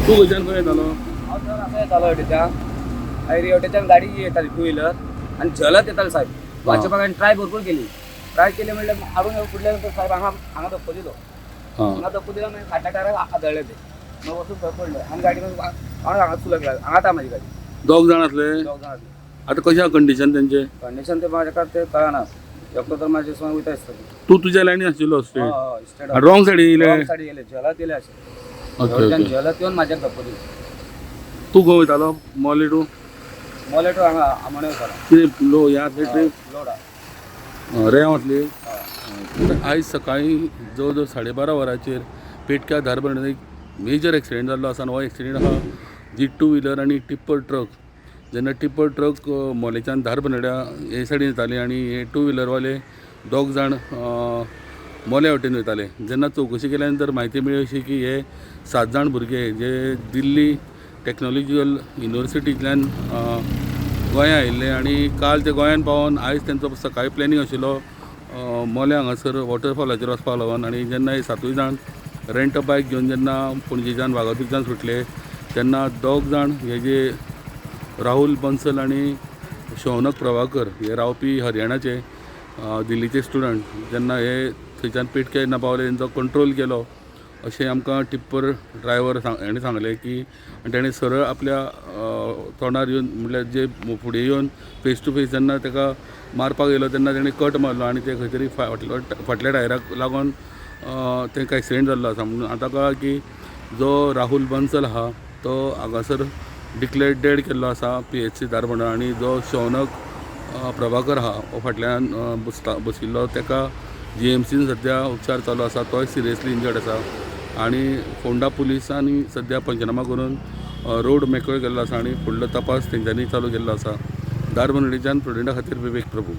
तू खंयच्यान खंय येतालो? हांव सर असं येतालो हटेच्यान हटेच्यान गाडी येताली टू व्हिलर आणि झलत येताली साहेब. वाचपाक हांवें ट्राय भरपूर केली. ट्राय केली म्हणल्यार हाडून फुडल्या नंतर साहेब हांगा धक्को दिलो. हांगा धक्को दिलो मागीर फाटल्या टायराक आदळ्ळे ते. मग वचून थंय पडले आनी गाडी हांगा चुलत हांगात माझी गाडी. दोग जाण आसले? दोग जाण आसले. आतां कशें आहा कंडिशन तेंचे? कंडिशन ते म्हाज्या ते कळना. एकटो तर म्हाजे सोय वयता दिसता. तू तुज्या लायनी आशिल्लो हय स्ट्रेट रॉंग सायडीन येयले? रॉंग सायडीन येयले झलत येयले अशें. झलत येवन म्हाज्याक धक्को दिलो. तू खंय वयतालो मोले टू? मोले टू हांगा आमोणे वयतालो. कितें लो ह्या ट्रीप लोड रेंव वतली? आयज सकाळीं जवळ जवळ 12:30 वरांचेर पेटक्या धारबांदोडेर एक मेजर एक्सिडेंट जाल्लो आसा. आनी हो एक्सिडेंट आहा जी टू व्हिलर आनी टिप्पर ट्रक. जेन्ना टिप्पर ट्रक मोलेच्यान धारबांदोड्या हे सायडीन येताले आनी हे टू व्हिलरवाले दोग जाण मोल्या वटेन वयताले. जेन्ना चवकशी केल्या नंतर म्हायती मेळ्ळी अशी की हे 7 जाण भुरगे जे दिल्ली टॅक्नॉलॉजिकल युनिवर्सिटींतल्यान गोंयां आयिल्ले आनी काल ते गोंयान पावोन आयज तेंचो सकाळी प्लॅनिंग आशिल्लो मोल्या हांगासर वॉटरफॉलाचेर वचपा लागून. आनी जेन्ना हे 7 जाण रेंट बायक घेवन जेन्ना पणजेच्यान वागातूरच्यान सुटले तेन्ना दोग जाण हे जे राहुल बन्सल आनी शौनक प्रभाकर हे रावपी हरियाणाचे दिल्लीचे स्टुडंट जेन्ना हे थंयच्यान पेटके जेन्ना पावले तेंचो कंट्रोल केलो अशें आमकां टिप्पर ड्रायव्हर हेणें सांगलें की आनी तेणें सरळ आपल्या तोंडार येवन म्हटल्यार जे फुडें येवन फेस टू फेस जेन्ना ताका मारपाक येयलो तेन्ना तेणें कट मारलो आनी ते खंय तरी फाटल्या टायराक लागून तांकां एक्सिडेंट जाल्लो आसा. म्हणून आतां कळ्ळां की जो राहुल बन्सल आहा तो हांगासर डिक्लेअर्ड डेड केल्लो आसा PHC धारबांदोडा. आनी जो शौनक प्रभाकर आहा हो फाटल्यान बशिल्लो ताका GMCन सद्या उपचार चालू आसा. तोय सिरियसली इंजर्ड आसा. आनी फोंडा पुलिसांनी सद्या पंचनामा करून रोड मेकळो केल्लो आसा आनी फुडलो तपास तेंच्यांनी चालू केल्लो आसा. धारबांदोडेच्यान प्रुडंटा खातीर विवेक प्रभू.